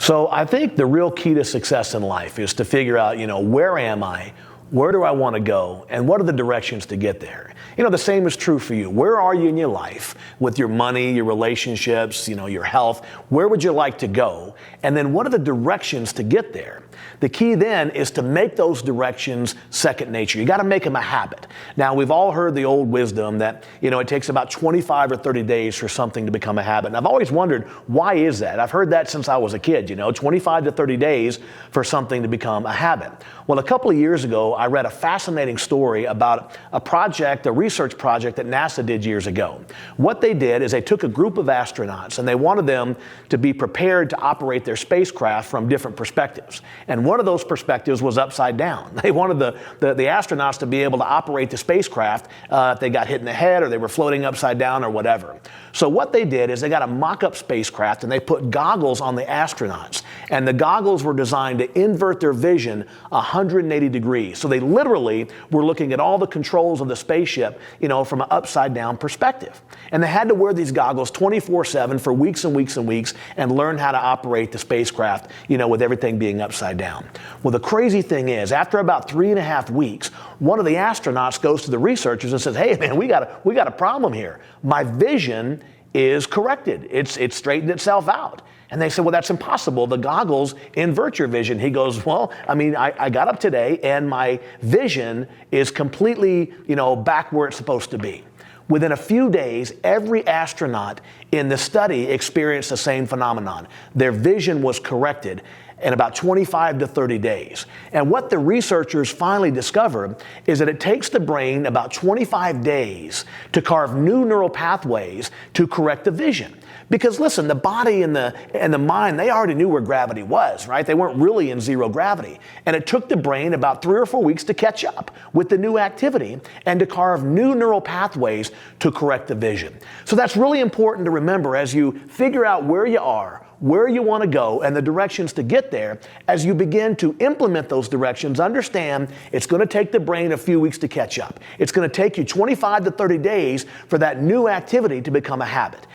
So I think the real key to success in life is to figure out, where am I? Where do I want to go? And what are the directions to get there? The same is true for you. Where are you in your life with your money, your relationships, your health? Where would you like to go? And then what are the directions to get there? The key then is to make those directions second nature. You got to make them a habit. Now, we've all heard the old wisdom that, it takes about 25 or 30 days for something to become a habit. And I've always wondered, why is that? I've heard that since I was a kid, 25 to 30 days for something to become a habit. Well, a couple of years ago, I read a fascinating story about a research project that NASA did years ago. What they did is they took a group of astronauts and they wanted them to be prepared to operate their spacecraft from different perspectives. And one of those perspectives was upside down. They wanted the astronauts to be able to operate the spacecraft if they got hit in the head or they were floating upside down or whatever. So what they did is they got a mock-up spacecraft and they put goggles on the astronauts. And the goggles were designed to invert their vision 180 degrees. So they literally were looking at all the controls of the spaceship, from an upside down perspective. And they had to wear these goggles 24/7 for weeks and weeks and weeks and learn how to operate the spacecraft, with everything being upside down. Well, the crazy thing is, after about 3.5 weeks, one of the astronauts goes to the researchers and says, "Hey, man, we got a problem here. My vision is corrected. It's straightened itself out." And they said, "Well, that's impossible. The goggles invert your vision." He goes, "Well, I got up today and my vision is completely, back where it's supposed to be." Within a few days, every astronaut in the study experienced the same phenomenon. Their vision was corrected in about 25 to 30 days. And what the researchers finally discovered is that it takes the brain about 25 days to carve new neural pathways to correct the vision. Because listen, the body and the mind, they already knew where gravity was, right? They weren't really in zero gravity. And it took the brain about 3 or 4 weeks to catch up with the new activity and to carve new neural pathways to correct the vision. So that's really important to remember as you figure out where you are, where you want to go, and the directions to get there. As you begin to implement those directions, understand it's going to take the brain a few weeks to catch up. It's going to take you 25 to 30 days for that new activity to become a habit.